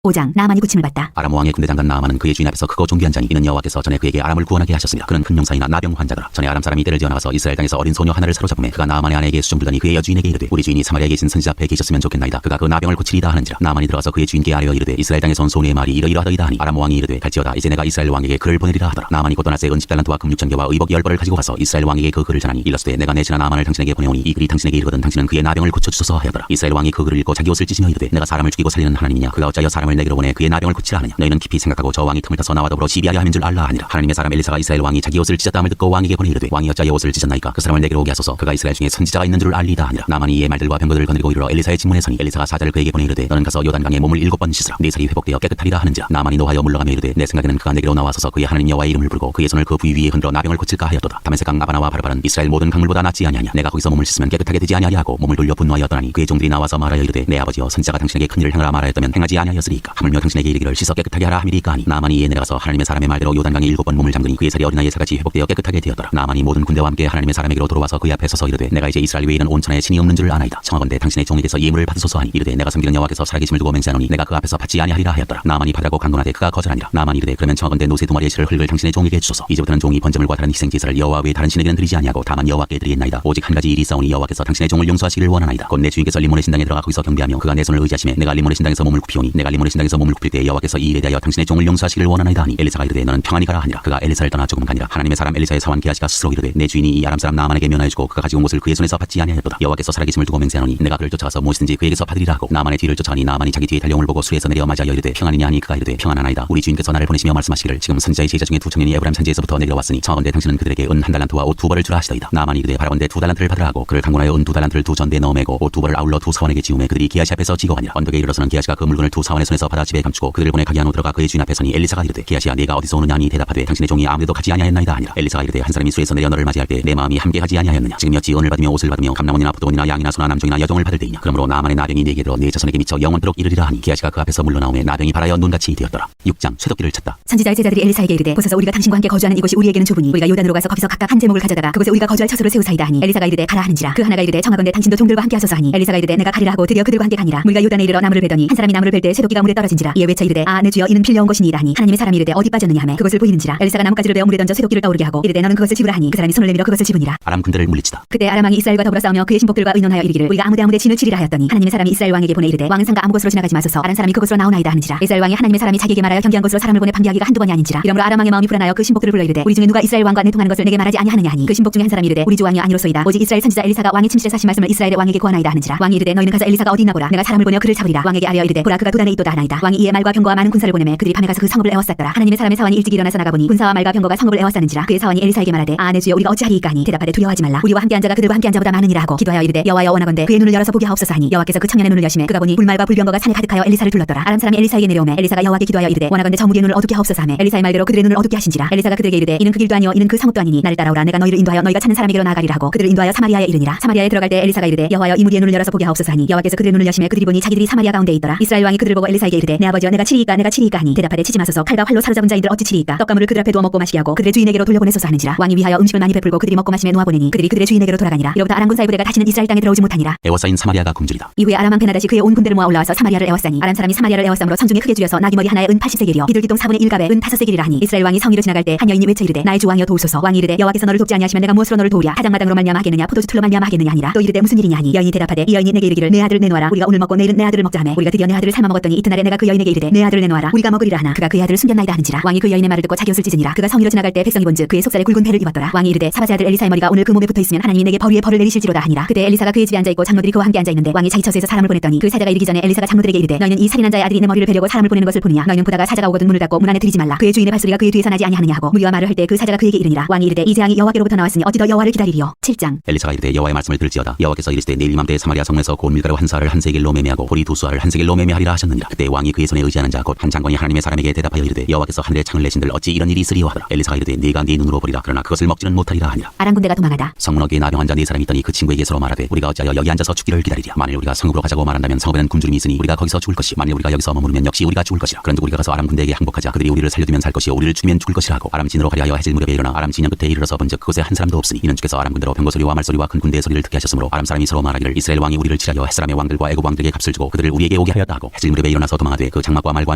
5장 나아만이 구침을 받다. 아람 왕의 군대 장관 나아만은 그의 주인 앞에서 크고 존귀한 자니 이는 여호와께서 전에 그에게 아람을 구원하게 하셨습니다. 그는 큰 용사이나 나병 환자더라. 전에 아람 사람이 떼를 지어 나가서 이스라엘 땅에서 어린 소녀 하나를 사로잡음에 그가 나아만의 아내에게 수종 들더니 그의 여주인에게 이르되 우리 주인이 사마리아에 계신 선지자 앞에 계셨으면 좋겠나이다. 그가 그 나병을 고치리이다 하는지라. 나아만이 들어가서 그의 주인께 아뢰어 이르되 이스라엘 땅에서 온 소녀의 말이 이러이러하더이다 하니 아람 왕이 이르되 갈지어다. 이제 내가 이스라엘 왕에게 글을 보내리라 하더라. 나아만이 곧도나스의 은 10달란트와 금 6,000개와 의복 10벌을 가지고 가서 이스라엘 왕에게 그 글을 전하니 일렀으되 내가 내 친한 나아만을 당신에게 보내오니 이 글이 당신에게 이르거든 당신은 그의 나병을 고쳐주소서 하였더라. 이스라엘 왕이 그 글을 읽고 자기 옷을 찢으며 이르되 내가 사람을 죽이고 살리는 하나님이냐. 그가 어찌하여 사람을 내게로 보내 그의 나병을 고치라 하느냐. 너희는 깊이 생각하고 저 왕이 틈을 타서 나와 더불어 시비하려 함인 줄 알라 하니라. 하나님의 사람 엘리사가 이스라엘 왕이 자기 옷을 찢었다함을 듣고 왕에게 보내 이르되 왕이 어찌하여 옷을 찢었나이까. 그 사람을 내게로 오게 하소서. 그가 이스라엘 중에 선지자가 있는 줄을 알리이다 하니라. 나만이 이에 말들과 병거들을 거느리고 이르러 엘리사의 직문에 서니 엘리사가 사자를 그에게 보내 이르되 너는 가서 요단강에 몸을 7번 씻으라. 네 살이 회복되어 깨끗하리라 하는지라. 나만이 노하여 물러가며 이르되 내 생각에는 그가 내게로 나와서서 그의 하나님 여호와의 이름을 부르고 그의 손을 그 부위 위에 흔들어 나병을 고칠까 하였도다. 다메섹 강 아바나와 바르바는 이스라엘 모든 강물보다 낫지 아니하냐. 내가 거기서 몸을 씻으면 깨끗하게 되지 아니하리 하고 몸을 돌려 분노하였더니 그의 종들이 나와서 말하여 이르되 내 아버지여 선지자가 당신에게 큰 일을 행하라 말하였다면 행하지 아니하였으리이까. 하물며 당신에게 이르기를 씻어 깨끗하게 하라 함이리이까 하니 나만이 이에 내려가서 하나님의 사람의 말대로 요단강에 7번 몸을 잠그니 그의 살이 어린아이의 살같이 회복되어 깨끗하게 되었더라. 나만이 모든 군대와 함께 하나님의 사람에게로 돌아와서 그의 앞에 서서 이르되 내가 이제 이스라엘 외에는 온 천하에 신이 없는 줄을 아나이다. 청하건대 당신의 종에게서 예물을 받으소서 하니 이르되 내가 섬기는 여호와께서 살아계심을 두고 맹세하노니 내가 그 앞에서 받지 아니하리라 하였더라. 나만이 받으라고 강론하되 그가 거절하니라. 나만이 이르되 그러면 청하건대 노새 2마리의 실을 흙을 당신의 종에게 주소서. 이제부터는 종이 번제물과 다른 희생제사를 여호와 외에 다른 신에게는 드리지 아니하고 다만 여호와께 드리겠나이다. 오직 한 가지 일이 있사오니 여호와께서 당신의 종을 용서하시기를 원하나이다. 곧 내 주인께서 리몬의 신당에 들어가 거기서 경배하며 그가 내 손을 의지하시매 내가 리몬의 신당에서 몸을 굽히오니 내가 리몬의 신당에서 몸을 굽힐 때 여호와께서 이 일에 대하여 당신의 종을 용서하시기를 원하나이다 하니 엘리사가 이르되 너는 평안히 가라 하니라. 그가 엘리사를 떠나 조금 가니라. 하나님의 사람 엘리사의 사환 게하시가 스스로 이르되 내 주인이 이 아람 사람 나아만에게 면하여주고 그가 가지고 온 것을 그의 손에서 받지 아니하였도다. 여호와께서 살아계심을 두고 맹세하노니 내가 그를 쫓아가서 무엇이든지 그에게서 받으리라 하고 나아만의 뒤를 쫓아가니 나아만이 자기 뒤에 달려옴을 보고 수레에서 내려 맞아여 이르되 평안이냐 하니 그가 이르되 평안하나이다. 우리 주인께서 나를 보내시며 말씀하시기를 지금 선지자의 제자 중에 2청년이 에브라임 산지에서부터 내려왔으니 청하건대 당신은 그들에게 은 1달란트와 옷 2벌을 주라 하시더이다. 나아만이 이르되 바라건대 2달란트를 받으라 하고 그를 강권하여 은 2달란트를 2전대에 넣어 매고 옷 2벌을 아울러 2사원에게 지우매 그들이 게하시 앞에서 지고 가니라. 언덕에 이르러서는 게하시가 그 물건을 2사원의 손에서 받아 집에 감추고 그들을 보내 가게 한 후 들어가 그의 주인 앞에 서니 엘리사가 이르되 게하시야 네가 어디서 오느냐 하니 대답하되 당신의 종이 아무데도 가지 아니하였나이다 하니라. 엘리사가 이르되 한 사람이 수에서 내려 너를 맞이할 때 내 마음이 함께하지 아니하였느냐. 지금 어찌 은을 받으며 옷을 받으며 감남원이나 포도원이나 양이나 소나 남종이나 여종을 받을 때이냐. 그러므로 나아만의 나병이 네게 들어 네 자손에게 미쳐 영원토록 이르리라 하니 게하시가 그 앞에서 물러나오매 나병이 발하여 눈같이 되었더라. 6장 쇠도끼를 쳤다. 선지자의 제자들이 엘리사에게 이르되 보소서 우리가 당신과 함께 거주하는 이곳이 우리에게는 좁으니 우리가 요단으로 가서 거기서 각각 한 제목을 가져다가 그곳에 우리가 거주할 처소를 세우사이다 하니 엘리사가 이르되 가라 하는지라. 그 하나가 이르되 청하건대 당신도 종들과 함께 하소서 하니 엘리사가 이르되 내가 가리라 하고 드디어 그들과 함께 가니라. 우리가 요단에 이르러 나무를 베더니 한 사람이 나무를 벨 때 쇠도끼가 물에 떨어진지라. 이에 외쳐 이르되 아 내 주여 이는 빌려온 것이니이다 하니 하나님의 사람이 이르되 어디 빠졌느냐 하매 그것을 보이는지라. 엘리사가 나뭇가지를 베어 물에 던져 쇠도끼를 떠오르게 하고 이르되 너는 그것을 집으라 하니 그 사람이 손을 내밀어 그것을 집으니라. 아람 군대를 물리치다. 그때 아람 왕이 이스라엘과 더불어 싸우며 그의 신복들과 의논하여 이르기를 우리가 아무데 진을 치리라 하였더니 하나님의 사람이 이스라엘 왕에게 보내 이르되 왕은 상가 아무 곳으로 지나가지 마소서. 아람 사람이 그곳으로 나오나이다 하는지라. 이스라엘 왕이 하나님의 사람이 자기에게 말하여 경계한 곳으로 사람을 보내 방비하기가 한두 번이 아닌지라. 이러므로 아람 왕의 마음이 불안하여 그 신복들을 불러 이르되 우리 중에 누가 이스라엘 왕과 내통하는 것을 내게 말하지 아니하느냐 하니 그 신복 중에 한 사람이 이르되 우리 주 왕이 아니로소이다. 오직 이스라엘 선지자 엘리사가 왕의 침실에 사신 말씀을 이스라엘의 왕에게 고하나이다 하는지라. 왕이 이르되 너희는 가서 엘리사가 어디 있나 보라. 내가 사람을 보내 그를 잡으리라. 왕에게 아뢰어 이르되 보라 그가 도단에 있도다 하나이다. 왕이 이에 말과 병거와 많은 군사를 보내매 그들이 밤에 가서 그 성읍을 에워쌌더라. 하나님의 사람의 사환이 일찍 일어나서 나가보니 군사와 말과 병거가 성읍을 에워쌌는지라. 그의 사환이 엘리사에게 말하되 아 내 주여 우리가 어찌하리이까 하니 대답하되 두려워하지 말라. 우리와 함께한 자가 그들과 함께한 자보다 많으니라 하고 기도하여 이르되 여호와여 원하건대 그의 눈을 열어서 보게 하옵소서 하니 여호와께서 그 청년의 눈을 여시매 그가 보니 불말과 불병거가 산에 가득하여 엘리사를 둘렀더라. 아람 사람이 엘리사에게 내려오매 엘리사가 여호와께 기도하여 이르되 원하건대 저 무리의 눈을 어둡게 하옵소서 하매 엘리사의 말대로 그들의 눈을 어둡게 하신지라. 엘리사가 그들에게 이르되 이는 그 길도 아니요 이는 그 성읍도 아니니 나를 따라오라. 내가 너희를 인도하여 너희가 찾는 사람에게로 나아가리라 하고 그들을 인도하여 사마리아에 이르니라. 사마리아에 들어갈 때 엘리사가 이르되 여호와여 이 무리의 눈을 열어서 보게 하옵소서 하니 여호와께서 그들의 눈을 여시매 그들이 보니 자기들이 사마리아 가운데 있더라. 이스라엘 왕이 그들을 보고 엘리사에게 이르되 내 아버지여 내가 치리이까 하니 대답하되 치지 마소서. 칼과 활로 사로잡은 자인들 어찌 치리이까. 떡가물을 그들 앞에 두어 먹고 마시게 하고 그들의 주인에게로 돌려보내소서 하는지라. 왕이 위하여 음식을 많이 베풀고 그들이 먹고 마시며 놓아보내니 그들이 그들의 주인에게로 돌아가니라. 이로부터 아람 군사의 부대가 다시는 이스라엘 땅에 들어오지 못하니라. 에워싸인 사마리아가 굶주리다. 이후에 아람 왕 베나다시 그의 온 군대를 모아 올라와서 사마리아를 에워싸니 아람 사람이 사마리아를 에워싸므로 성중에 크게 줄여서 나귀머리 하나에 은 80세겔이요 비둘기똥 4분의 1갑에 은 5세겔이라 하니 이스라엘 왕이 성위로 지나갈 때 한 여인이 외쳐 이르되 나의 주 왕이여 도우소서. 왕이 이르되 여호와께서 너를 돕지 아니하시면 내가 무엇으로 너를 도우랴. 타작마당으로 말미암아 하겠느냐 포도주 틀로 말미암아 하겠느냐 하니라. 또 이르되 무슨 일이냐 하니 여인이 대답하되 이 여인이 내게 이르기를 내 아들을 내놓아라. 우리가 오늘 먹고 내일은 내 아들을 먹자 하매 우리가 드디어 내 아들을 삶아 먹었더니 이튿날에 내가 그 여인에게 이르되 내 아들을 내놓아라. 우리가 먹으리라 하나 그가 그의 아들을 숨겼나이다 하는지라. 왕이 그 여인의 말을 듣고 자기 옷을 찢으니라. 그가 성위로 지나갈 때 백성이 본즉 그의 속살에 굵은 배를 입었더라. 왕이 이르되 사바세 아들 엘리사의 머리가 오늘 그 몸에 붙어있으면 하나님이 내게 벌 위에 벌을 내리실지로다 하니라. 그때 엘리사가 그의 집에 앉아있고 장로들이 그와 함께 앉아있는데 왕이 자기 처소에서 사람을 보냈더니 그 사자가 이르기 전에 엘리사가 장로들에게 이르되 너희는 이 살인한 자의 아들이 내 머리를 베려고 사람을 보내는 것을 보느냐. 너희는 보다가 사자가 오거든 문을 닫고 문 안에 들이지 말라. 그의 주인의 발소리가 그의 뒤에서 나지 아니하느냐 하고 무리와 말을 할 때 그 사자가 그에게 이르니라. 왕이 이르되 이 재앙이 여호와께로부터 나왔으니 어찌 더 여호와를 기다리리요. 7장 엘리사가 이르되 여호와의 말씀을 들을지어다. 여호와께서 이르시되 내일 이맘때 사마리아 성에서 고운 밀가루 한 사를 한 세겔로 매매하고 보리 2수알을 한 세겔로 매매하리라 하셨느니라. 그때 왕이 그의 손에 의지하는 자 곧 한 장관이 하나님의 사람에게 대답하여 이르되 여호와께서 하늘에 창을 내신들 어찌 이런 일이 있으리요 하더라. 엘리사가 이르되 네가 네 눈으로 보리라. 그러나 그것을 먹지는 못하리라 하니라. 아람 군대가 도망하다. 성문어기에 나병 환자 4사람이 있더니 그 친구에게 서로 말하되 우리가 어찌하여 여기 앉아서 죽기를 기다리랴. 만일 우리가 성읍으로 가자고 말한다면 성읍에는 굶주림이 있으니 우리가 거기서 죽을 것이 만일 우리가 여기서 머무르면 역시 우리가 죽을 것이라. 그런즉 우리가 가서 아람 군대에게 항복하자. 그들이 우리를 살려두면 살 것이요 우리를 죽이면 죽을 것이라 하고 아람 진으로 가려 하여 해질 무렵에 일어나 아람 진영 끝에 이르러서 본즉 그곳에 한 사람도 없으니 이는 주께서 아람 군대로 병거 소리와 말소리와 큰 군대의 소리를 듣게 하셨으므로 아람 사람이 서로 말하기를 이스라엘 왕이 우리를 치라여 햇사람의 왕들과 애굽 왕들에게 값을 주고 그들을 우리에게 오게 하였다 하고 해질 무렵에 일어나서 여호와께서 도망하되 그 장막과 말과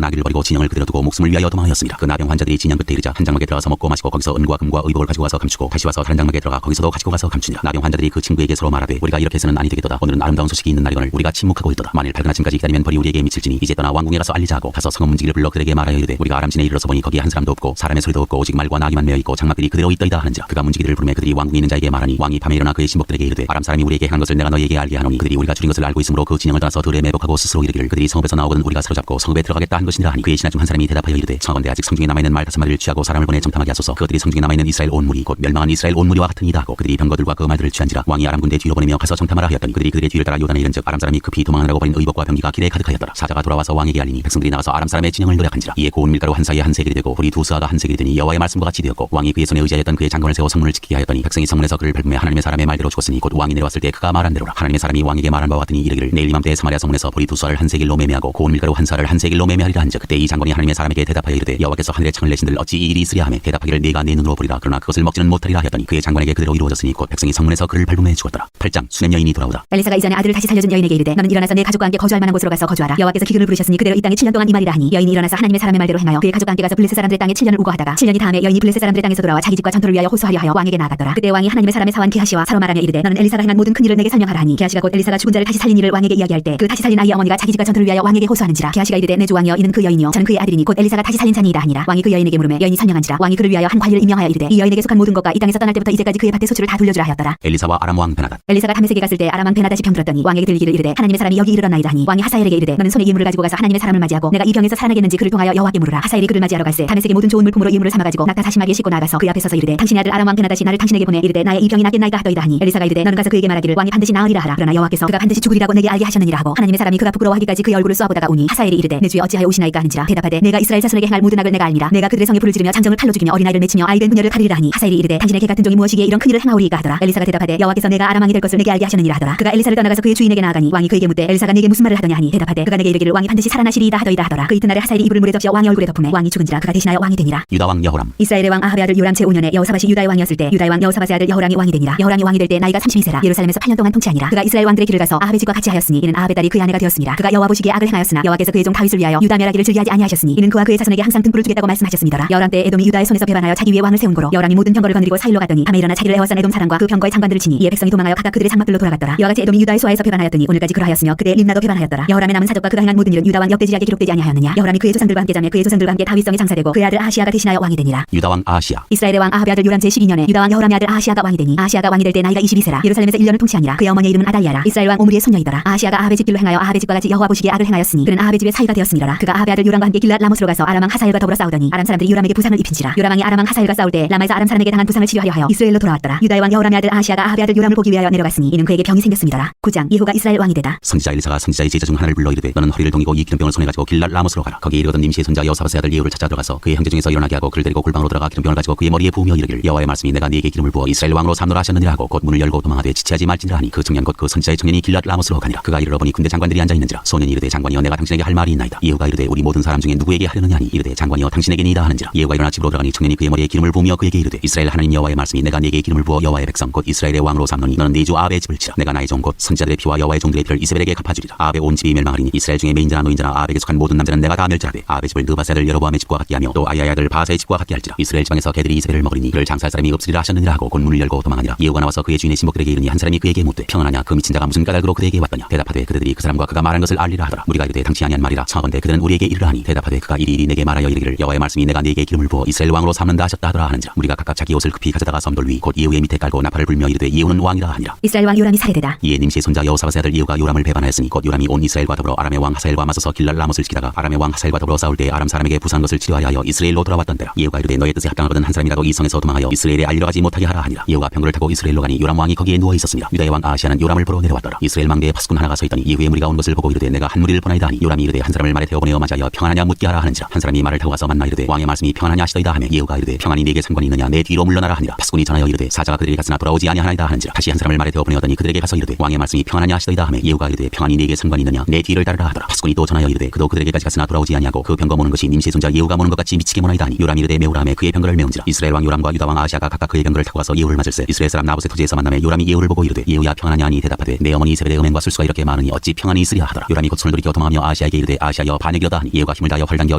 나귀를 버리고 진영을 그대로 두고 목숨을 위하여 도망하였습니다. 그 나병 환자들이 진영 끝에 이르자 한 장막에 들어가서 먹고 마시고 거기서 은과 금과 의복을 가지고 가서 감추고 다시 와서 다른 장막에 들어가 거기서도 가지고 가서 감추니라. 나병 환자들이 그 친구에게 서로 말하되 우리가 이렇게 해서는 아니 되겠도다. 오늘은 아름다운 소식이 있는 날이거늘 우리가 침묵하고 있도다. 만일 밝은 아침까지 기다리면 벌이 우리에게 미칠지니 이제 떠나 왕궁에 가서 알리자 하고 가서 성읍 문지기를 불러 그들에게 말하여 이르되 우리가 아람진에 이르러서 보니 거기에 한 사람도 없고 사람의 소리도 없고 오직 말과 나귀만 메어 있고 장막들이 그대로 있더이다 하는지라. 그가 문지기들을 부르매 그들이 왕궁에 있는 자에게 말하니 왕이 밤에 일어나 그의 신복들에게 이르되 아람 사람이 우리에게 행한 것을 내가 너희에게 알게 하노니 그들이 우리가 줄인 것을 알고 있으므로 그 진영을 떠나서 들에 매복하고 스스로 이르기를 그들이 성읍에서 나오거든 우리가 사로잡고 성읍에 들어가겠다 한 것이니라 하니 그의 신하 중 한 사람이 대답하여 이르되 청컨대 아직 성중에 남아있는 말 5마리를 취하고 사람을 보내 정탐하게 하소서. 그들이 성중에 남아있는 이스라엘 온 무리 곧 멸망한 이스라엘 온 무리와 같으니이다 하고 그들이 병거들과 그 말들을 취한지라. 왕이 아람 군대 뒤로 보내며 가서 정탐하라 하였더니 그들이 그들의 뒤를 따라 요단에 이른즉 아람 사람이 급히 도망하느라고 버린 의복과 병기가 길에 가득하였더라. 사자가 돌아와서 왕에게 알리니 백성들이 나가서 아람 사람의 진영을 노략한지라. 이에 고운 밀가루 한 사이에 한 세겔이 되고 불이 두 스아가 한 세겔이 되니 여호와의 말씀과 같이 되었고 왕이 그의 손에 의지하였던 그의 장관을 세워 성문을 지키게 하였더니 백성이 성문에서 그를 밟으며 하나님의 사람의 말대로 죽었으니 곧 왕이 내려왔을 때 그가 말한 대로라. 하나님의 사람이 왕에게 말한 바와 같으니 이르기를 내일 이맘때 사마리아 성문에서 불이 두 스아를 한 세겔로 매매하고 고운 밀가루 한 사를 한 세겔로 매매하리라 한즉 그때 이 장관이 하나님의 사람에게 대답하여 이르되 여호와께서 하늘에 창을 내신들 어찌 이 일이 있으랴 하며 대답하기를 네가 내 눈으로 보리라. 그러나 그것을 먹지는 못하리라 하였더니 그의 장관에게 그대로 이루어졌으니 곧 백성이 성문에서 그를 밟음에 죽었더라. 8장 수냄 여인이 돌아오다. 엘리사가 이전에 아들을 다시 살려준 여인에게 이르되 너는 일어나서 내 가족과 함께 거주할 만한 곳으로 가서 거주하라. 여호와께서 기근을 부르셨으니 그대로 이 땅에 7년 동안 임하리라 하니 여인이 일어나서 하나님의 사람의 말대로 행하여 그의 가족과 함께 가서 블레셋 사람들의 땅에 7년을 우거하다가 7년이 다음에 여인이 블레셋 사람들의 땅에서 돌아와 자기 집과 전투를 위하여 호소하려 하여 왕에게 나아갔더라. 그때 왕이 하나님의 사람의 사원 게하시와 서로 말하며 이르되 너는 엘리사가 행한 모든 큰 일을 내게 설명하라 하니 게하시가 곧 엘리사가 죽은 자를 다시 살린 일을 왕에게 이야기할 때 그 다시 살린 아이의 어머니가 자기 집과 전투를 위하여 왕에게 호소하는지라. 게하시가 이르되 내 주 왕이여 이는 그 여인이요 저는 그의 아들이니 곧 엘리사가 다시 살린 자니이다 하니라. 왕이 그 여인에게 물으매 여인이 설명한지라. 왕이 그를 위하여 한 관리를 임명하여 이르되 이 여인에게 속한 모든 것과 이 땅에서 떠날 때부터 이제까지 그의 밭의 소출을 다 돌려주라 하였더라. 엘리사와 아람 왕 베나닷. 엘리사가 다메섹에 갔을 때 아람 왕 베나닷이 병들었더니 왕에게 들리기를 이르되 하나님의 사람이 여기 이르렀나이다 하니 왕이 하사엘에게 이르되 너는 손에 예물을 가지고 가서 하나님의 사람을 맞이하고 내가 이 병에서 살아나겠는지 그를 통하여 여호와께 물으라. 하사엘이 그를 맞이하러 갈새 다메섹의 모든 좋은 물품으로 예물을 삼아가지고 낙타 40마리에 싣고 나가서 그 앞에 서서 이르되 당신의 아들 아람 왕 베나닷이 나를 당신에게 보내 이르되 나의 이 병이 낫겠나이다 하더이다 하니 엘리사가 이르되 너는 가서 그에게 말하기를 왕이 반드시 나으리라 하라. 그러나 여호와께서 그가 반드시 죽으리라고 내게 알게 하셨느니라 하고 하나님의 사람이 그가 부끄러워하기까지 그의 얼굴을 쏘아보다가 오니 하사엘이 이르되 내 주여 어찌하여 오시나이까 하는지라. 대답하되 내가 이스라엘 자손에게 행할 모든 악을 내가 알미라. 내가 그들의 성에 불을 지르며 장정을 칼로 죽이며 어린아이를 맺히며 아이된 부녀를 가리리라 하니 하사엘이 이르되 당신의 개 같은 종이 무엇이기에 이런 큰 일을 행하오리이까 하더라. 엘리사가 대답하되 여호와께서 내가 아람 왕이 될 것을 내게 알게 하셨느니라 하더라. 그가 엘리사를 떠나가서 그의 주인에게 나아가니 왕이 그에게 묻되 엘리사가 내게 무슨 말을 하더냐 하니 대답하되 그가 내게 이르기를 왕이 반드시 살아나시리이다 하더이다 하더라. 그 이튿날에 하사엘이 이불을 물에 덮여 왕의 얼굴에 덮음에 왕이 죽은지라. 그가 대신하여 왕이 되니라. 유다 왕 여호람. 이스라엘의 왕 아합의 아들 요람 제5년에 여호사밧이 유다의 왕이었을 때 유다의 왕 여호사밧의 아들 여호람이 왕이 되니라. 여호람이 왕이 될 때 나이가 32세라 예루살렘에서 8년 동안 통치하니라. 그가 이스라엘 왕들의 길을 가서 아합의 집과 같이 하였으니 이는 아합의 딸이 그의 아내가 되었습니다. 그가 여호와 보시기에 악을 행하였으나 여호와께서 그의 종 다윗을 위하여 유다 멸하기를 즐기하지 아니하셨으니 이는 그와 그의 자손에게 항상 등불을 주겠다고 말씀하셨습니다. 여호람 때 에돔이 유다의 손에서 배반하여 자기 위에 왕을 세운 고로 여호람이 모든 병거를 거느리고 사일로 갔더니 밤에 일어나 자기를 에워싼 에돔 사람과 그 병거의 장관들을 치니 이에 백성이 도망하여 각각 그들의 장막들로 돌아갔더라. 이와 같이 에돔이 유다의 수하에서 배반하였더니 오늘까지 그러하였으며 그때 림나도 배반하였더라. 여호람의 남은 사적과 그가 행한 모든 일은 유다 왕 역대지략에 기록되지 아니하였느냐. 여호람이 그의 조상들과 함께 자매 그의 조상들과 함께 다윗성에 장사되고 그의 아들 아하시아가 대신하여 왕이 되니라. 유다 왕 아하시아. 이스라엘의 왕 아합의 아들 요람 제12년에 유다 왕 여호람의 아들 아하시아가 왕이 되니 아하시아가 왕이 될 때 나이가 22세라 예루살렘에서 1년을 통치하니라. 그의 어머니의 이름은 아달리아라. 이스라엘 왕 오므리의 손녀이더라. 아하시아가 아합의 집길로 행하여 아합의 집과 같이 여호와 보시기에 악을 행하였으니 그는 아합의 집의 사위가 되었음이라. 그가 아합의 아들 요람과 함께 길랏 라못으로 가서 아람 왕 하사엘과 더불어 싸우더니 아람 사람들이 요람에게 부상을 입힌지라. 요람 왕이 아람 왕 하사엘과 싸울 때 라마에서 아람 사람에게 당한 부상을 치료하려 하여 이스라엘로 돌아왔더라. 유다의 왕 여호람의 아들 아하시아가 아합의 아들 요람을 보기 위하여 내려갔으니 이는 그에게 병이 생겼음이더라. 9장 예후가 이스라엘 왕이 되다. 선지자 엘리사가 선지자의 제자 중 하나를 불러 이르되 너는 허리를 동이고 이 기름병을 손에 가지고 길랏 라못으로 가라. 거기에 이르거든 nim시의 손자 여호사밧의 아들 예후를 찾아 들어가서 그의 형제 중에서 일어나게 하고 그를 데리고 골방으로 들어가 기름병을 가지고 그의 머리에 부으며 이르기를 여호와의 말씀이 내가 네게 기름을 부어 이스라엘 왕으로 삼노라 하셨느니라 하고 곧 문을 열고 도망하되 지체하지 말지니라 하니 그 청년 곧 그 선지자의 청년이 길랏 라못으로 가니라. 그가 이르러 보니 군대 장관들이 앉아 있는지라. 소년이 이르되 장관이여 내가 당신에게 할 말이 있나이다. 예후가 이르되 우리 모든 사람 중에 누구에게 하려느냐 하니 이르되 장관이여 당신에게니이다 하는지라. 예후가 일어나 집으로 들어가니 청년이 그의 머리에 기름을 부으며 그에게 이르되 이스라엘 하나님 여호와의 말씀이 내가 네게 기름을 부어 여호와의 백성 곧 이스라엘의 왕으로 삼노니 너는 네 주 아합의 집을 치라. 내가 나의 종 곧 선지자들의 피와 여호와의 종들의 피를 이세벨에게 갚아주리라. 아합의 온 집이 멸망하리니 이스라엘 중에 메인자나 노인자나 아합에게 속한 모든 남자는 내가 다 멸절하되 아합의 집을 느바세 아들 여로보암의 집과 같게 하며 또 아이야의 아들 바하사의 집과 같게 할지라. 이스라엘 지방에서 개들이 이세벨을 먹으리니 그를 장사할 사람이 없으리라 하셨느니라 하고 곧 문을 열고 도망하니라. 예후가 나와서 그의 주인의 신복들에게 이르니 한 사람이 그에게 묻되 평안하냐 그 미친 자가 무슨 까닭으로 그에게 왔더냐. 대답하되 그들이 그 사람과 그가 말한 것을 알리라 하더라. 우리가 이르되 당치 아니한 말이라. 청하건대 그들은 우리에게 이르라 하니 대답하되 그가 이리이리 내게 말하여 이르기를 여호와의 말씀이 내가 네게 기름을 부어 이스라엘 왕으로 삼는다 하셨다 하더라 하는지라. 우리가 각각 자기 옷을 급히 가져다가 섬돌 위 곧 예후의 밑에 깔고 나팔을 불며 이르되 예후는 왕이라 하니라. 이스라엘 왕 요람이 살해되다. 이에 nim시의 손자 여호사밧의 아들 예후가 요람을 배반하였으니 곧 요람이 온 이스라엘과 더불어 아람의 왕 하사엘과 맞서서 길랏 라못을 지키다가 아람의 왕 하사엘과 더불어 싸울 때 아람 사람에게 부상한 것을 치료하여 하여 이스라엘로 돌아왔던 때라. 예후가 이르되 너의 뜻에 합당하거든 한 사람이라도 이 성에서 도망하여 이스라엘에 알리러 가지 못하게 하라 하니라. 예후가 병거를 타고 이스라엘로 가니 요람 왕이 거기에 누워 있었습니다. 유다의 왕 아하시아는 요람을 보러 내려왔더라. 이스라엘 망대에 파수꾼 하나가 서 있더니 예후의 무리가 온 것을 보고 이르되 내가 한 무리를 보나이다 하니 요람이 이르되 한 사람을 말에 태워 보내어 맞이하여 평안하냐 묻게 하라 하는지라. 한 사람이 말을 타고 가서 만나 이르되 왕의 말씀이 평안하냐 하시더이다 하며 예후가 이르되 평안이 네게 상관이 있느냐 내 뒤로 물러나라 하니라. 파수꾼이 전하여 이르되 사자가 그들에게 갔으나 돌아오지 아니하나이다 하는지라. 다시 한 사람을 말에 태워 보내었더니 그들에게 가서 이르되 왕의 말씀이 평안하냐 하시더이다 하며 예후가 이르되 평안이 네게 상관이 있느냐 내 뒤를 따르라 하더라. 파수꾼이 또 전하여 이르되 그도 그들에게까지 갔으나 돌아오지 아니하고 그 병거 모는 것이 nim시의 손자 예후가 모는 것 같이 미치게 모나이다 하니 요람이 이르되 메우라 하며 그의 병거를 메운지라. 이스라엘 왕 요람과 유다 왕 아하시아가 각각 그의 병거를 타고 가서 예후를 맞을세 이스라엘 사람 나봇의 토지에서 만남에 요람이 예후를 보고 이르되 예후야 평안하냐 하니 대답하되 내 어머니 이세벨의 음행과 술수가 이렇게 많으니 어찌 평안이 있으랴 하더라. 요람이 곧 손을 돌이켜 도망하며 아하시아의 아시아에게 이르되 아시아여 반역이로다 하니 예후가 힘을 다하여 활당겨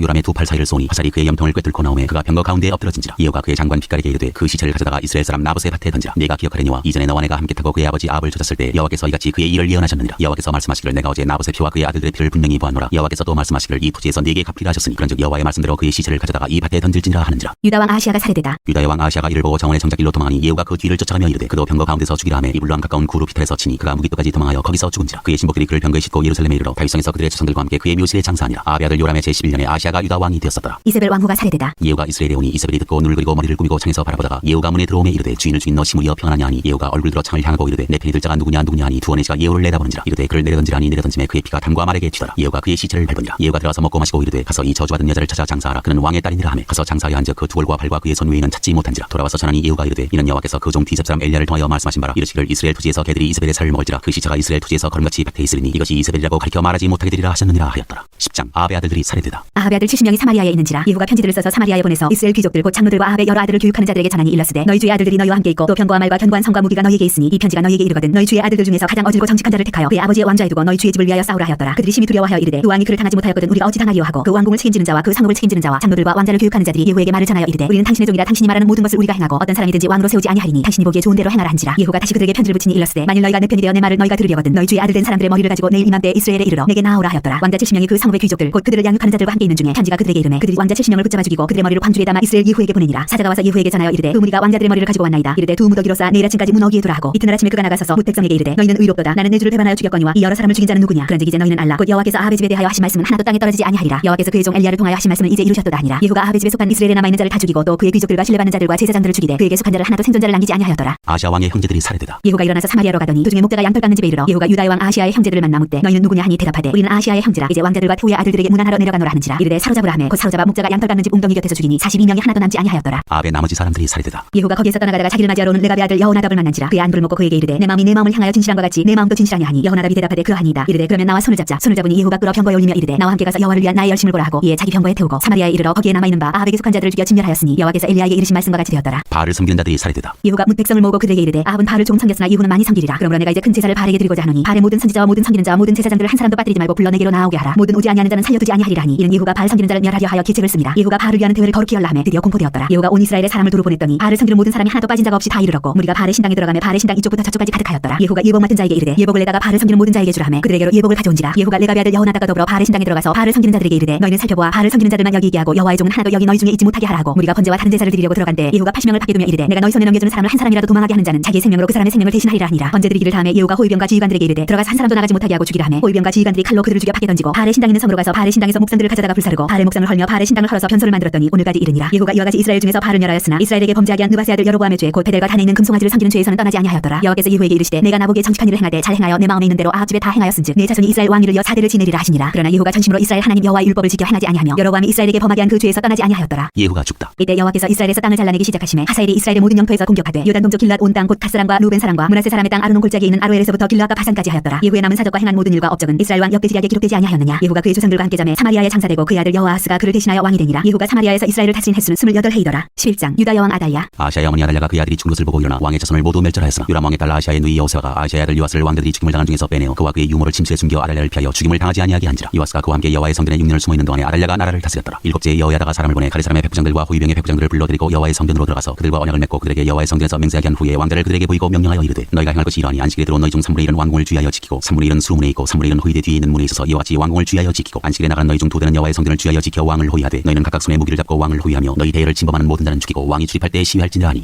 요람의 두 팔 사이를 쏘니 화살이 그의 염통을 꿰뚫고 나오매 그가 병거 가운데에 엎드러진지라. 예후가 그의 장관 빛깔에게 이르되 그 시체를 가져다가 이스라엘 사람 나봇의 밭에 던지라. 내가 기억하려니와 이전에 너와 내가 함께 타고 그의 아버지 아합을 쫓았을 때 여호와께서 이같이 그의 일을 예언하셨느니라. 여호와께서 말씀하시기를 내가 어제 나봇의 피와 그의 아들들의 피를 분명히 보았노라. 여호와께서 또 말씀하시기를 이 토지에서 네게 갚으리라 하셨으니 그런즉 여호와의 말씀대로 그의 시체를 가져다가 이 밭에 던질지니라 하는지라. 유다 왕 아하시아가 살해되다. 유다의 왕 아하시아가 이를 보고 정원의 정작길로 도망하니 예후가 그 뒤를 쫓아가며 이르되 그도 병거 가운데서 죽이라 하며 이블로암 가까운 구루피터에서 치니 그가 무기토까지 도망하여 거기서 죽은지라. 그의 신복들이 그를 병거에 싣고 예루살렘에 이르러 다윗성에서 그들의 조상들과 함께 그의 묘실에 장사하니라. 아합의 아들 요람의 제11년에 아하시아가 유다 왕이 되었었더라. 이세벨 왕후가 살해되다. 예후가 이스라엘에 오니 이세벨이 듣고 눈을 그리고 머리를 꾸미고 창에서 바라보다가 예후가 문에 들어오매 이르되 주인을 죽인 너 시므리여 평안하냐 하니 예후가 얼굴 들어 창을 향하고 이르되 내 편이 들 자가 누구냐 하니 두 원의 씨가 예후를 내다보는지라. 이르되 그를 내려던지라 하니 내려던짐에 그의 피가 담과 말에게 튀더라. 예후가 그의 시체를 밟으니라. 예후가 들어가서 먹고 마시고 이르되 가서 이 저주받은 여자를 찾아 장사하라. 그는 왕의 딸이니라 하며 가서 장사하여 한즉 그 두월과 발과 그의 손 외에는 찾지 못한지라. 돌아와서 전하니 예후가 이르되 이는 여호와께서 그 종 디셉 사람 엘리야를 통하여 말씀하신 바라. 이르시기를 이스라엘 토지에서 개들이 이세벨의 살을 먹을지라. 그 시체가 이스라엘 토지에서 거름같이 밭에 있으리니 이것이 이세벨이라고 가리켜 말하지 못하게 되리라 하셨느니라 하였더라. 10장 아합의 아들들이 살해되다. 아합의 아들 70명이 사마리아에 있는지라. 예후가 편지들을 써서 사마리아에 보내서 이스라엘 귀족들 곧 장로들과 아합의 여러 아들을 교육하는 자들에게 전하니 일렀으되 너희 주의 아들들이 너희와 함께 있고 또 병거와 말과 견고한 성과 무기가 너희에게 있으니 이 편지가 너희에게 이르거든 너희 주의 아들들 중에서 가장 어질고 정직한 자를 택하여 그의 아버지의 왕좌에 두고 너희 주의 집을 위하여 싸우라 하였더라. 그들이 심히 두려워하여 이르되 그 왕이 그를 당하지 못하였거든 우리가 어찌 당하리요 하고 그 왕궁을 책임지는 자와 그 성읍을 책임지는 자와 장로들과 왕자를 교육하는 자들이 예후에게 말을 전하여 이르되 우리는 당신의 종이라 당신이 말하는 모든 것을 우리가 행하고 어떤 사람이든지 왕으로 세우지 아니하리니 당신이 보기에 좋은 대로 행하라 한지라. 예후가 다시 그들에게 편지를 붙이니 일렀으되 만일 너희가 내 편이 되어 내 말을 너희가 들으려거든 너희 주의 아들 된 사람들의 머리를 가지고 내일 이맘때 이스라엘에 이르러 내게 나아오라 하였더라. 왕자 70명이 그 성읍의 귀족들 곧 그들을 양육하는 자들과 함께 있는 중에 편지가 그들에게 이르매 그들이 왕자 70명을 붙잡아 죽이고 그들의 머리를 광주리에 담아 이스라엘 예후에게 보내니라. 사자가 와서 예후에게 전하여 이르되 그 무리가 왕자들의 머리를 가지고 왔나이다. 이르되 두 무더기로 쌓아 내일 아침까지 문 어귀에 두라 하고 이튿날 아침에 그가 나가서서 뭇 백성에게 이르되 너희는 의롭도다. 나는 내 주를 배반하여 죽였거니와 이 여러 사람을 죽인 자는 누구냐. 그런즉 이제 너희는 알라. 곧 여호와께서 아합의 집에 대하여 하신 말씀은 하나도 땅에 떨어지지 아니하리라. 여호와께서 그의 종 엘리야를 통하여 하신 말씀은 이제 이루셨도다 하니라. 예후가 아합의 집에 속한 이스라엘에 남아 있는 자를 다 죽이고 또 그의 귀족들과 신뢰받는 자들과 제사장들을 죽이되 그에게 속한 자를 하나도 생존자를 남기지 아니하였더라. 아시아 왕의 형제들이 살해되다. 예후가 일어나서 사마리아로 가더니 도중에 목자가 양털 깎는 집에 이르러 예후가 유다의 왕 아하시아의 형제들을 만나 묻되 너희는 누구냐 하니 대답하되 우리는 아하시아의 형제라. 이제 왕자들과 태후의 아들들에게 문안하러 내려가노라 하는지라. 이르되 사로잡으라 하매 곧 사로잡아 목자가 양털 깎는 집 웅덩이 곁에서 죽이니 42명이 하나도 남지 아니하였더라. 아합의 나머지 사람들이 살해되다. 예후가 거기에서 떠나가다가 자기를 맞이하러 오는 레갑의 아들 여호나답을 만난지라. 그의 안부를 묻고 그에게 이르되 내 마음이 내 마음을 향하여 진실한과 같이 내 마음도 진실하냐 하니 여호나답이 대답하되 그러하니이다. 이르되 그러면 나와 손을 잡자. 손을 잡으니 예후가 끌어 병거에 올리며 이르되 나와 함께 가서 여호와를 위한 나의 열심을 보라 하고 이에 자기 병거에 태우고 사마리아에 이르러 거기에 남아있는 바 아합에게 속한 자들을 죽여 진멸하였으니 여호와께서 엘리야에게 이르신 말씀과 같이 되었더라. 바알을 섬기는 자들이 살해되다. 예후가 문 백성을 모으고 그들에게 이르되 아합은 바알을 종 섬겼으나 예후는 많이 섬기리라. 그러므로 내가 이제 큰 제사를 바알에게 드리고자 하노니 바알의 모든 선지자와 모든 섬기는 자와 모든 제사장들을 한 사람도 빠뜨리지 말고 불러 내게로 나오게 하라. 모든 오지 아니하는 자는 살려두지 아니하리라 하니 이는 예후가 바알 섬기는 자를 멸하려 하여 계책을 씁니다. 예후가 바알을 위하는 대회를 거룩히 열라 하매 드디어 공포되었더라. 예후가 온 이스라엘의 사람을 두루 보냈더니 바알을 섬기는 모든 사람이 하나도 빠진 자가 없이 다 이르렀고 무리가 바알의 신당에 들어가며 바알의 신당 이쪽부터 저쪽까지 가득하였더라. 예후가 예복 맡은 자에게 이르되 예복을 내다가 바알을 섬기는 모든 자에게 주라 하매 그들에게로 예복을 가져온지라. 예후가 레갑의 아들 여호나답과 더불어 바알의 신당에 들어가서 바알을 섬기는 자들에게 이르되 너희는 살펴보아 바알을 섬기는 자들만 여기 있게 하고 여호와의 종은 하나도 여기 너희 중에 있지 못하게 하라 하고 무리가 번제와 다른 제사를 드리려고 들어간데 예후가 80명을 밖에 두며 이르되 내가 너희 손에 넘겨주는 사람을 한 사람이라도 도망하게 하는 자는 자기의 생명으로 그 사람의 생명을 대신하리라 하니라. 번제 드리기를 다음에 예후가 호위병과 지휘관들에게 이르되 들어가서 한 사람도 나가지 못하게 하고 죽이라 하매 호위병과 지휘관들이 칼로 그들을 죽여 밖에 던지고 바알의 신당 있는 성으로 가서 바알의 신당에서 목상들을 가져다가 불사르고 바알의 목상을 헐며 바알의 신당을 헐어서 변소를 만들었더니 오늘까지 이르니라. 예후가 이와 같이 이스라엘 중에서 바알을 멸하였으나 이스라엘에게 범죄하게 한 느바세 아들 여로보암의 죄 곧 베델과 단에 있는 금송아지를 섬기는 죄에서는 떠나지 아니하였더라. 여호와께서 예후에게 이르시되 내가 나보기에 정직한 일을 행하되 잘 행하여 내 마음에 있는 대로 아합 집에 다 행하였은즉 내 자손이 이스라엘 왕위를 이어 4대를 지내리라 하시니라. 그러나 예후가 전심으로 이스라엘 하나님 여호와의 율법을 지켜 행하지 아니하며 여로보암이 이스라엘에게 범하게 한 그 죄에서 떠나지 아니하였더라. 예후가 죽다. 이때 여호와께서 이스라엘에서 땅을 잘라내기 시작하심에 하사엘이 이스라엘의 모든 영토에서 공격하되 요단 동쪽 길랏 온 땅 곧 갓사람과 루벤 사람과 므낫세 사람의 땅 아르논 골짜기에 있는 아로엘에서부터 길르앗과 바산까지 하였더라. 예후의 남은 사적과 행한 모든 일과 업적은 이스라엘 왕 역대지략에 기록되지 아니하였느냐. 예후가 그의 조상들과 함께 잠에 사마리아에 장사되고 그의 아들 여호아하스가 그를 대신하여 왕이 되니라. 예후가 사마리아에서 이스라엘을 다스린 횟수는 28해이더라. 11장 유다 여왕 아다야. 아시아의 어머니 아달랴가 그의 아들이 죽은 것을 보고 일어나 왕의 자손을 모두 멸절하였으나 요람 왕의 딸 아시아의 누이 여호세아가 아시아의 아들 요아스를 왕들이 죽임을 당한 중에서 빼내어 그와 그의 유모를 침실에 숨겨 아달랴를 피하여 죽임을 당하지 아니하게 한지라. 요아스가 그와 함께 여호와의 성전에 6년을 숨어 있는 동안에 아달랴가 나라를 다스렸더라. 7제의 여호야다가 사람을 보내 가리 사람의 백부장들과 호위병의 백부장들을 불러들이고 여호와의 성전으로 들어가서 그들과 언약을 맺고 그들에게 여호와의 성전에서 맹세하게 한 후에 왕대를 그들에게 보이고 명령하여 이르되 너희가 행할 것이 이러하니 안식일에 들어온 너희 중 3분의 1은 왕궁을 주의하여 지키고 3분의 1은 수문에 있고 3분의 1은 호위대 뒤에 있는 문에 있어서 이와 같이 왕궁을 주의하여 지키고 안식일에 나가는 너희 중 2대는 여호와의 성전을 주의하여 지켜 왕을 호위하되 너희는 각각 손에 무기를 잡고 왕을 호위하며 너희 대열을 침범하는 모든 자는 죽이고 왕이 출입할 때 시위할지니라 하니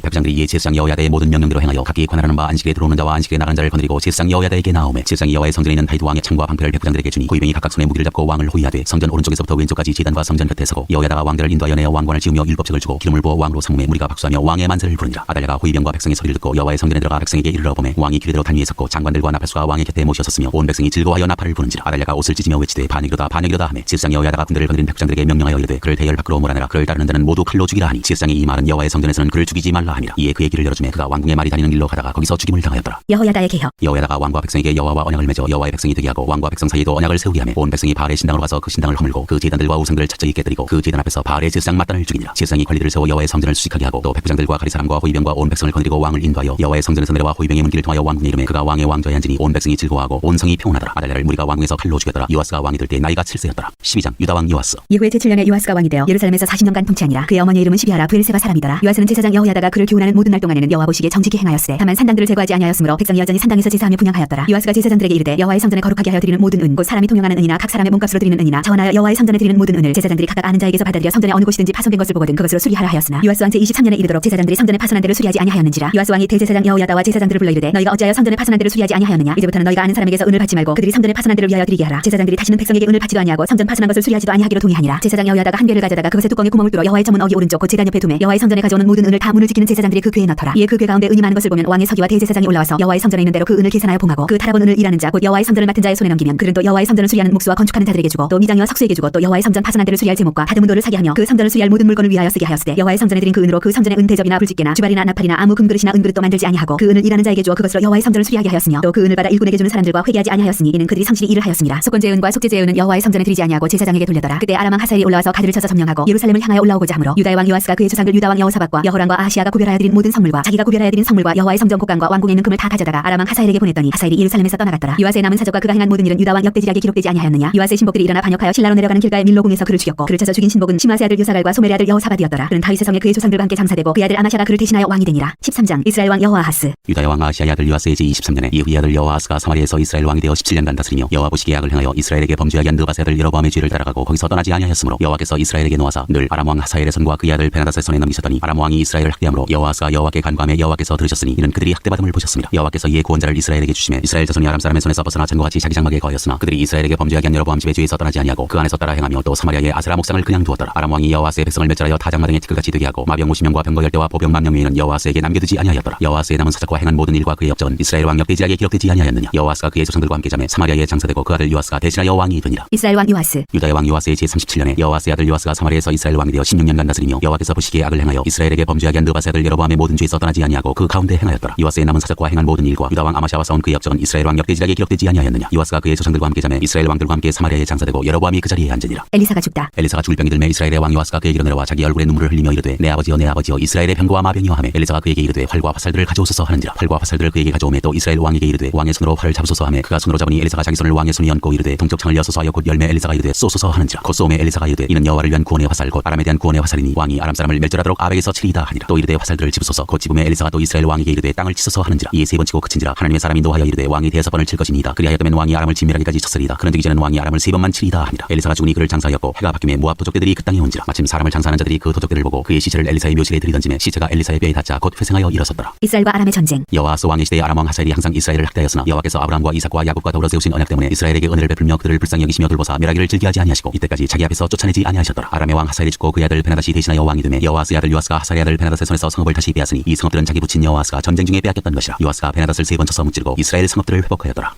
백부장들이 이에 제사장 여호야다의 모든 명령대로 행하여 각기 관할하는 바 안식일에 들어오는 자와 안식일에 나가는 자를 거느리고 제사장 여호야다에게 나오매 제사장이 여호와의 성전에 있는 다윗 왕의 창과 방패를 백부장들에게 주니 호위병이 각각 손에 무기를 잡고 왕을 호위하되 성전 오른쪽에서부터 왼쪽까지 제단과 성전 곁에 서고 여호야다가 왕들을 인도하여 내어 왕관을 지으며 율법책을 주고 기름을 부어 왕으로 삼음에 무리가 박수하며 왕의 만세를 부르니라. 아달랴가 호위병과 백성의 소리를 듣고 여호와의 성전에 들어가 백성에게 이르러 보매 왕이 규례대로 단 위에 섰고 장관들과 나팔수가 왕의 곁에 모셨었으며 온 백성이 즐거워하여 나팔을 부는지라. 아달랴가 옷을 찢으며 외치되 반역이로다 반역이로다 하매 제사장 여호야다가 군대를 거느린 백부장들에게 명령하여 이르되 그를 대열 밖으로 몰아내라. 그를 따르는 자는 모두 칼로 죽이라 하니 제사장이 이 말은 여호와의 성전에서는 그를 죽이지 말라 함이라. 이에 그의 길을 열어주매 그가 왕궁의 말이 다니는 길로 가다가 거기서 죽임을 당하였더라. 여호야다의 개혁. 여호야다가 왕과 백성에게 여호와와 언약을 맺어 여호와의 백성이 되게 하고 왕과 백성 사이에도 언약을 세우게 하며 온 백성이 바알의 신당으로 가서 그 신당을 허물고 그 제단들과 우상들을 철저히 깨뜨리고 그 제단 앞에서 바알의 제사장 마단을 죽이니라. 제사장이 관리들을 세워 여호와의 성전을 수식하게 하고 또 백부장들과 가리 사람과 호위병과 온 백성을 거느리고 왕을 인도하여 여호와의 성전에서 내려와 호위병의 문길을 통하여 왕궁에 이르매 그가 왕의 왕좌에 앉으니 온 백성이 즐거워하고 온 성이 평온하더라. 아달랴를 무리가 왕궁에서 칼로 죽였더라. 요아스 요아스가 왕이 될 때 나이가 7세였더라. 12장 유다왕 요아스. 예후의 제7년에 요아스가 왕이 되어 예루살렘에서 40년간 통치하니라. 그의 어머니의 이름은 시비아라 브엘세바 사람이더라. 요아스는 제사장 여호야다가 그를 교훈하는 모든 날 동안에는 여호와 보시기에 정직히 행하였으되 다만 산당들을 제거하지 아니하였으므로 백성이 여전히 산당에서 제사하며 분향하였더라. 요아스가 제사장들에게 이르되 여호와의 성전에 거룩하게 하여 드리는 모든 은 곧 사람이 통용하는 은이나 각 사람의 몸값으로 드리는 은이나 자원하여 여호와의 성전에 드리는 모든 은을 제사장들이 각각 아는 자에게서 받아들여 성전의 어느 곳이든지 파손된 것을 보거든 그것으로 수리하라 하였으나 요아스 왕 제23년에 이르도록 제사장들이 성전에 파손한 데를 수리하지 아니하였는지라. 요아스 왕이 대제사장 여호야다와 제사장들을 불러 이르되 너희가 어찌하여 성전에 파손한 데를 수리하지 아니하였느냐. 이제부터는 너희가 아는 사람에게서 은을 받지 말고 그들이 성전에 파손한 데를 위하여 드리게 하라. 제사장들이 다시는 백성에게 은을 받지도 아니하고 성전 파손한 것을 수리하지도 아니하기로 동의하니라. 제사장 여호야다가 한 궤를 가져다가 그것에 뚜껑에 구멍을 뚫어 여호와의 저문 어기 오른쪽 곧 제단 옆에 두매 여호와의 성전에 가져오는 모든 은을 다 문을 지키는 제사장들이 그 궤에 넣더라. 이에 그 궤 가운데 은이 많은 것을 보면 왕의 서기와 대제사장이 올라와서 여호와의 성전에 있는 대로 그 은을 계산하여 봉하고 그 타락온 은을 일하는 자 곧 여호와의 성전을 맡은 자의 손에 넘기면 그는 또 여호와의 성전을 수리하는 목수와 건축하는 자들에게 주고 또 미장이와 석수에게 주고 또 여호와의 성전 파손한 데를 수리할 제목과 다듬은 돌을 사게 하며 그 성전을 수리할 모든 물건을 위하여 쓰게 하였으되 여호와의 성전에 드린 그 은으로 그 성전의 은 대접이나 불집게나 주발이나 나팔이나 아무 금그릇이나 은그릇도 만들지 아니하고 그 은을 일하는 자에게 주어 그것으로 여호와의 성전을 수리하게 하였으며 또 그 은을 받아 일꾼에게 주는 사람들과 회개하지 아니하였으니 이는 그들이 성실히 일을 하였습니다. 속건제의 은과 속죄제의 은은 여호와의 성전에 드리지 아니하고 제사장에게 돌려더라. 그때 아람 왕 하사엘이 올라와서 가드를 쳐서 점령하고 예루살렘을 향하여 올라오고자 하므로 유다의 왕 요아스가 그의 조상들 유다 왕 여호사밧과 여호람과 아하시아가 구별하여 드린 모든 성물과 자기가 구별하여 드린 성물과 여호와의 성전 곡간과 왕궁에 있는 금을 다 가져다가 아람 왕 하사엘에게 보냈더니 하사엘이 예루살렘에서 떠나갔더라. 요아스의 남은 사적과 그가 행한 모든 일은 유다 왕 역대지략에 기록되지 아니하였느냐. 요아스의 신복들이 일어나 반역하여 신라로 내려가는 길가의 밀로궁에서 그를 죽였고 그를 쳐서 죽인 신복은 시므아스의 아들 요사갈과 소멜의 아들 여호사밧이었더라. 그는 다윗의 성에 그의 조상들과 함께 장사되고 그의 아들 아마샤가 그를 대신하여 왕이 되니라. 13장 이스라엘 왕 여호아하스. 유다의 왕 아하시아의 아들 요아스의 제23년에 예후의 아들 여호아하스가 사마리아에서 이스라엘 왕이 되어 17년간 다스리며 여호와 보시기에 악을 행하여 이스라엘에게 범죄하게 한 느바세 아들 여로보암의 죄를 따라가고 거기서 떠나지 아니하였으므로 여호와께서 이스라엘에게 놓아사 늘 아람 왕 하사엘의 손과 그의 아들 베나닷의 손에 넘기셨더니 아람 왕이 이스라엘을 학대함으로 여호아스가 여호와께 간구하며 여호와께서 들으셨으니 이는 그들이 학대받음을 보셨습니다. 여호와께서 이에 구원자를 이스라엘에게 주시매 이스라엘 자손이 아람 사람의 손에서 벗어나 전과 같이 자기 장막에 거하였으나 그들이 이스라엘에게 범죄하게 한 여로보암 집의 죄에서 떠나지 아니하고 그 안에서 따라 행하며 또 사마리아의 아세라 목상을 그냥 두었더라. 아람 왕이 여호아스의 백성을 멸절하여 다장마등에 티끌같이 되게 하고 마병 50명과 병거 10대와 보병 10,000 명에는 여호아스에게 남겨두지 아니하였더라. 여호아스의 남은 사적과 행한 모든 일과 그의 업적은 이스라엘 왕 역대지략에 기록되지 아니하였느냐. 여호아스가 그의 조상들과 함께 잠에 사마리아에 장사되고 그 아들 요아스가 대신하여 왕이 되니라. 이스라엘 왕 요아스. 유다의 왕 요아스의 제37년에 여호아스의 아들 요아스가 사마리아에서 이스라엘 왕이 되어 16년간 다스리며 여호와께서 보시기에 악을 행하여 이스라엘에게 범죄하게 한 느바세 아들 여로보암의 모든 죄에서 떠나지 아니하고 그 가운데 행하였더라. 요아스의 남은 사적과 행한 모든 일과 유다 왕 아마샤와 싸운 그의 업적은 이스라엘 왕 역대지략에 기록되지 아니하였느냐. 요아스가 그의 조상들과 함께 잠에 이스라엘 왕들과 함께 사마리아에 장사되고 여로보암이 그 자리에 앉으니라. 엘리사가 죽다. 엘리사가 죽을 병이 들매 이스라엘의 왕 요아스가 그에게로 내려와 자기 얼굴에 눈물을 흘리며 이르되 내 아버지여 이스라엘의 병거와 마병이여 하매 엘리사가 그에게 이르되 활과 화살들을 가져오소서 하는지라. 활과 화살들을 그에게 가져오매 또 이스라엘 왕에게 이르되 왕의 손으로 활을 잡으소서 하매 그가 손으로 잡으니 엘리사가 자기 손을 왕의 손에 얹고 이르되 동쪽 창을 여소서 하여 곧 열매 엘리사가 이르되 쏘소서 하는지라. 곧 쏘매 엘리사가 이르되 이는 여호와를 위한 구원의 화살 곧 아람에 대한 구원의 화살이니 왕이 아람 사람을 멸절하도록 아벡에서 치리이다 하니라. 또 이르되 화살들을 집으소서 곧 집음에 엘리사가 또 이스라엘 왕에게 이르되 땅을 치소서 하는지라. 이에 3번 치고 그친지라. 하나님의 사람이 노하여 이르되 왕이 대여섯 번을 칠 것이니이다. 그리하였다면 왕이 아람을 진멸하기까지 쳤으리이다. 그런즉 이제는 왕이 아람을 3번만 치리이다 하니라. 엘리사가 죽으니 그를 장사하였고 해가 바뀌매 모압 도적대들이 그 땅에 온지라. 마침 사람을 장사하는 자들이 그 도적대를 보고 그의 시체를 엘리사의 묘실에 들이던지매 시체가 엘리사의 뼈에 닿자 곧 회생하여 일어섰더라. 이스라엘과 아람의 전쟁. 여호아스 왕의 시대에 아람 왕 하사엘이 항상 이스라엘을 학대하였으나 여호와께서 아브라함과 이삭과 야곱과 더불어 세우신 언약 때문에 이스라엘에게 은혜를 베풀며 그들을 불쌍히 여기시며 돌보사 멸하기를 즐겨하지 아니하시고 이때까지 자기 앞에서 쫓아내지 아니하셨더라. 아람의 왕 하사엘이 죽고 그의 아들 베나닷이 대신하여 왕이 되매 여호아스의 아들 요아스가 하사엘의 아들 베나닷의 손에서 성읍을 다시 빼앗으니 이 성읍들은 자기 부친 여호아스가 전쟁 중에 빼앗겼던 것이라. 요아스가 베나닷을 3번 쳐서 무찌르고 이스라엘 성읍들을 회복하였더라.